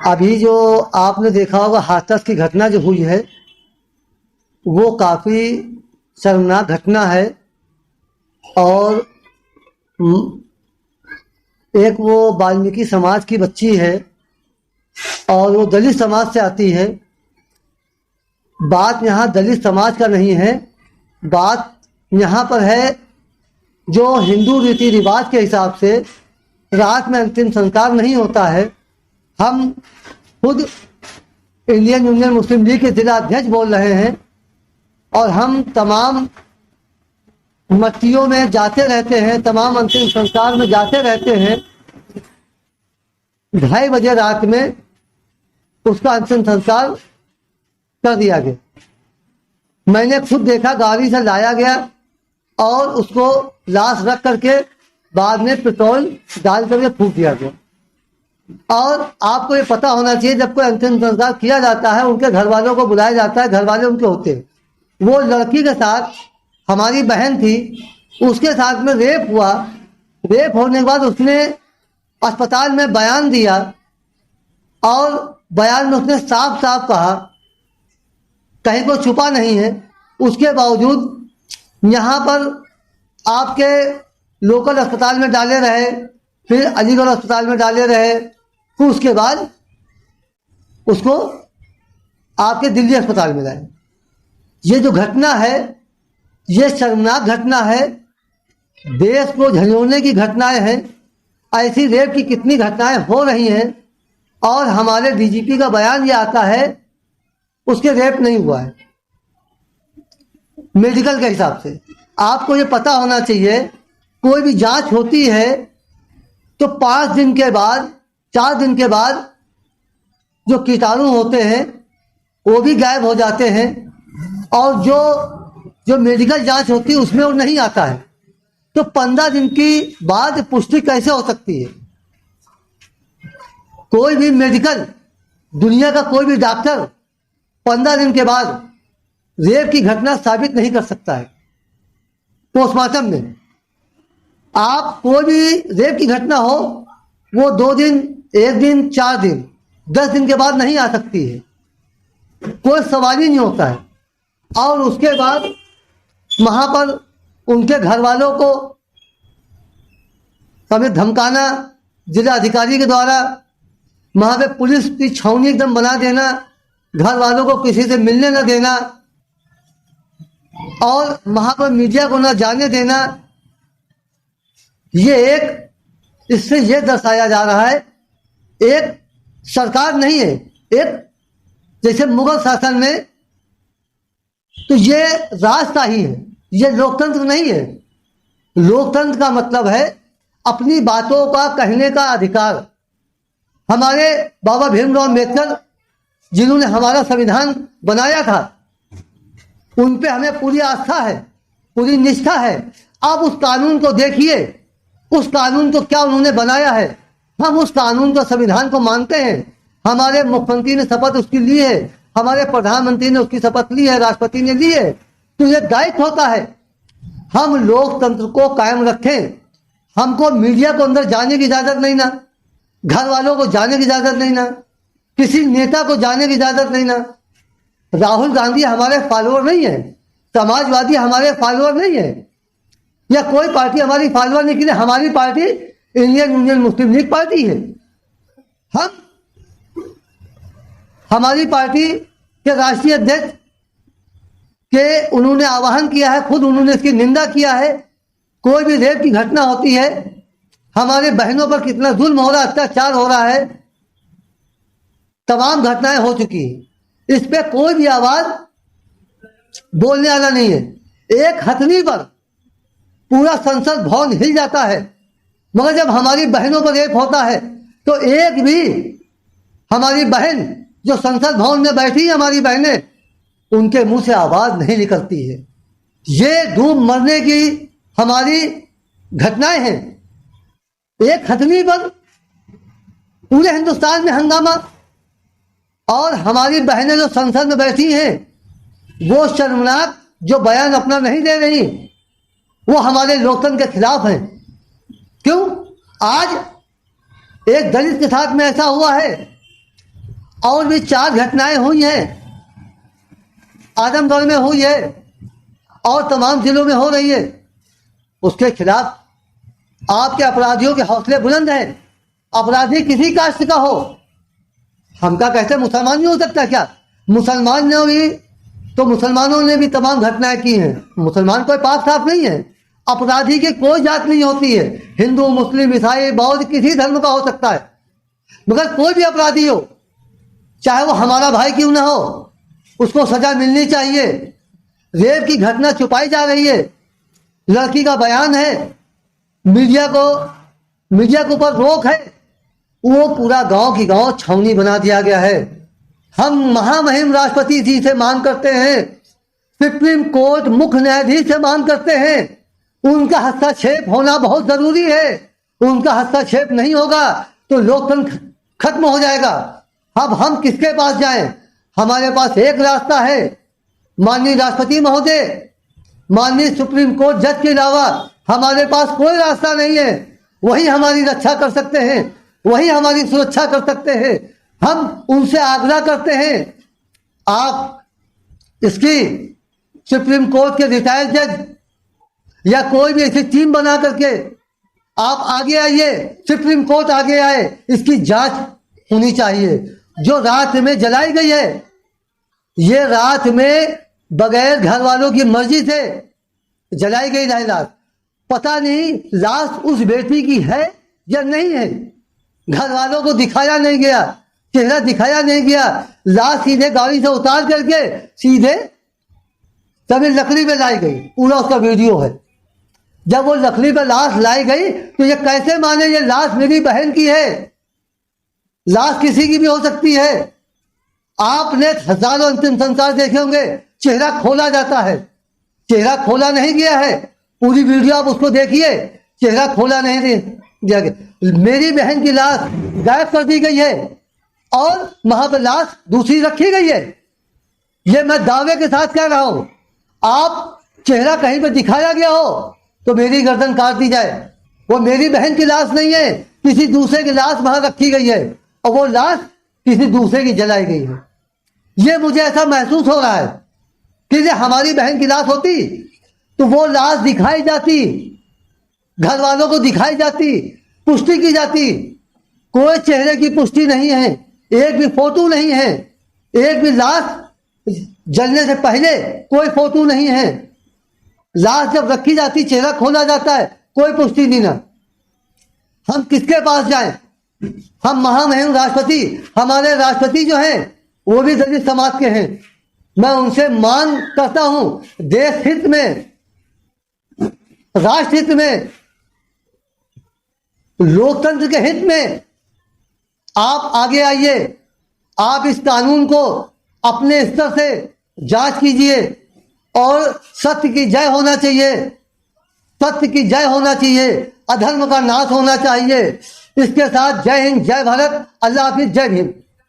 अभी जो आपने देखा होगा हाथरस की घटना जो हुई है वो काफ़ी शर्मनाक घटना है। और एक वो वाल्मीकि समाज की बच्ची है और वो दलित समाज से आती है। बात यहाँ दलित समाज का नहीं है, बात यहाँ पर है जो हिंदू रीति रिवाज के हिसाब से रात में अंतिम संस्कार नहीं होता है। हम खुद इंडियन यूनियन मुस्लिम लीग के जिला अध्यक्ष बोल रहे हैं और हम तमाम मट्टियों में जाते रहते हैं, तमाम अंतिम संस्कार में जाते रहते हैं। 2:30 बजे रात में उसका अंतिम संस्कार कर दिया गया। मैंने खुद देखा, गाड़ी से लाया गया और उसको लाश रख करके बाद में पेट्रोल डाल करके फूंक दिया गया। और आपको ये पता होना चाहिए जब कोई अंतिम संस्कार किया जाता है उनके घर वालों को बुलाया जाता है, घर वाले उनके होते हैं। वो लड़की के साथ हमारी बहन थी, उसके साथ में रेप हुआ। रेप होने के बाद उसने अस्पताल में बयान दिया और बयान में उसने साफ साफ कहा, कहीं को छुपा नहीं है। उसके बावजूद यहाँ पर आपके लोकल अस्पताल में डाले रहे, फिर अलीगढ़ अस्पताल में डाले रहे, फिर उसके बाद उसको आपके दिल्ली अस्पताल में लाए। ये जो घटना है ये शर्मनाक घटना है, देश को झंझोड़ने की घटनाएं हैं। ऐसी रेप की कितनी घटनाएं हो रही हैं और हमारे डीजीपी का बयान ये आता है उसके रेप नहीं हुआ है मेडिकल के हिसाब से। आपको ये पता होना चाहिए कोई भी जांच होती है तो 5 दिन के बाद 4 दिन के बाद जो कीटाणु होते हैं वो भी गायब हो जाते हैं और जो मेडिकल जांच होती है उसमें वो नहीं आता है। तो 15 दिन की बाद पुष्टि कैसे हो सकती है? कोई भी मेडिकल, दुनिया का कोई भी डॉक्टर 15 दिन के बाद रेप की घटना साबित नहीं कर सकता है। पोस्टमार्टम में आप कोई भी रेप की घटना हो वो 2 दिन, 1 दिन, 4 दिन, 10 दिन के बाद नहीं आ सकती है, कोई सवाल ही नहीं होता है। और उसके बाद वहां पर उनके घर वालों को हमें धमकाना, जिला अधिकारी के द्वारा वहां पे पुलिस की छावनी एकदम बना देना, घर वालों को किसी से मिलने न देना और वहां पर मीडिया को न जाने देना। ये एक, इससे ये दर्शाया जा रहा है एक सरकार नहीं है, एक जैसे मुगल शासन में, तो ये राजशाही है, ये लोकतंत्र नहीं है। लोकतंत्र का मतलब है अपनी बातों का कहने का अधिकार। हमारे बाबा भीमराव अम्बेडकर जिन्होंने हमारा संविधान बनाया था उन पे हमें पूरी आस्था है, पूरी निष्ठा है। आप उस कानून को देखिए, उस कानून को क्या उन्होंने बनाया है। हम उस कानून को, संविधान को मानते हैं। हमारे मुख्यमंत्री ने शपथ उसकी ली है, हमारे प्रधानमंत्री ने उसकी शपथ ली है, राष्ट्रपति ने ली है। तो ये दायित्व होता है हम लोकतंत्र को कायम रखें। हमको मीडिया को अंदर जाने की इजाजत नहीं ना, घर वालों को जाने की इजाजत नहीं ना, किसी नेता को जाने की इजाजत नहीं ना। राहुल गांधी हमारे फॉलोअर नहीं है, समाजवादी हमारे फॉलोअर नहीं है, या कोई पार्टी हमारी फॉलोअर नहीं की। हमारी पार्टी इंडियन यूनियन मुस्लिम लीग पार्टी है। हम, हमारी पार्टी के राष्ट्रीय अध्यक्ष के उन्होंने आह्वान किया है, खुद उन्होंने इसकी निंदा किया है। कोई भी रेप की घटना होती है, हमारे बहनों पर कितना जुल्म हो रहा है, अत्याचार हो रहा है, तमाम घटनाएं हो चुकी है। इस पे कोई भी आवाज बोलने वाला नहीं है। एक हथनी पर पूरा संसद भवन हिल जाता है, मगर जब हमारी बहनों पर रेप होता है तो एक भी हमारी बहन जो संसद भवन में बैठी है, हमारी बहनें, उनके मुंह से आवाज नहीं निकलती है। ये डूब मरने की हमारी घटनाएं हैं। एक हथनी पर पूरे हिंदुस्तान में हंगामा, और हमारी बहनें जो संसद में बैठी हैं वो शर्मनाक जो बयान अपना नहीं दे रही, वो हमारे लोकतंत्र के खिलाफ हैं। क्यों? आज एक दलित के साथ में ऐसा हुआ है, और भी 4 घटनाएं हुई हैं, आजमगढ़ में हुई है और तमाम जिलों में हो रही है। उसके खिलाफ आपके अपराधियों के हौसले बुलंद हैं। अपराधी किसी कास्ट का हो, हम क्या कहते हैं मुसलमान नहीं हो सकता क्या? मुसलमान ने भी तो मुसलमानों ने भी तमाम घटनाएं की हैं। मुसलमान कोई पाक साफ नहीं है। अपराधी की कोई जात नहीं होती है, हिंदू मुस्लिम ईसाई बौद्ध किसी धर्म का हो सकता है, मगर कोई भी अपराधी हो, चाहे वो हमारा भाई क्यों ना हो, उसको सजा मिलनी चाहिए। रेप की घटना छुपाई जा रही है, लड़की का बयान है, मीडिया के ऊपर रोक है, वो पूरा गांव की गांव छावनी बना दिया गया है। हम महामहिम राष्ट्रपति जी से मांग करते हैं, सुप्रीम कोर्ट मुख्य न्यायाधीश से मांग करते हैं, उनका हस्तक्षेप होना बहुत जरूरी है। उनका हस्तक्षेप नहीं होगा तो लोकतंत्र खत्म हो जाएगा। अब हम किसके पास जाएं? हमारे पास एक रास्ता है, माननीय राष्ट्रपति महोदय, माननीय सुप्रीम कोर्ट जज के अलावा हमारे पास कोई रास्ता नहीं है। वही हमारी रक्षा कर सकते हैं, वही हमारी सुरक्षा कर सकते हैं। हम उनसे आग्रह करते हैं, आप इसकी सुप्रीम कोर्ट के रिटायर्ड जज या कोई भी ऐसी टीम बना करके आप आगे आइए, सुप्रीम कोर्ट आगे आए, इसकी जांच होनी चाहिए। जो रात में जलाई गई है, ये रात में बगैर घर वालों की मर्जी से जलाई गई लाश। पता नहीं लाश उस बेटी की है या नहीं है, घर वालों को दिखाया नहीं गया, चेहरा दिखाया नहीं गया। लाश सीधे गाड़ी से उतार करके सीधे तभी लकड़ी पे लाई गई, पूरा उसका वीडियो है। जब वो लकड़ी पे लाश लाई गई तो ये कैसे माने ये लाश मेरी बहन की है? लाश किसी की भी हो सकती है। आपने हजारों अंतिम संस्कार देखे होंगे, चेहरा खोला जाता है, चेहरा खोला नहीं गया है। पूरी वीडियो आप उसको देखिए, चेहरा खोला नहीं दिया गया। मेरी बहन की लाश गायब कर दी गई है और वहां पर लाश दूसरी रखी गई है। ये मैं दावे के साथ कह रहा हूं। आप चेहरा कहीं पर दिखाया गया हो तो मेरी गर्दन काट दी जाए। वो मेरी बहन की लाश नहीं है, किसी दूसरे की लाश वहां रखी गई है और वो लाश किसी दूसरे की जलाई गई है। ये मुझे ऐसा महसूस हो रहा है कि ये हमारी बहन की लाश होती तो वो लाश दिखाई जाती, घर वालों को दिखाई जाती, पुष्टि की जाती। कोई चेहरे की पुष्टि नहीं है, एक भी फोटो नहीं है, एक भी लाश जलने से पहले कोई फोटो नहीं है। लाश जब रखी जाती, चेहरा खोला जाता है, कोई पुष्टि नहीं ना। हम किसके पास जाएं? हम महामहिम राष्ट्रपति, हमारे राष्ट्रपति जो हैं वो भी दलित समाज के हैं। मैं उनसे मांग करता हूं, देश हित में, राष्ट्र हित में, लोकतंत्र के हित में आप आगे आइए। आप इस कानून को अपने स्तर से जांच कीजिए और सत्य की जय होना चाहिए, सत्य की जय होना चाहिए, अधर्म का नाश होना चाहिए। इसके साथ जय हिंद, जय भारत, अल्लाह हाफिज, जय भीम।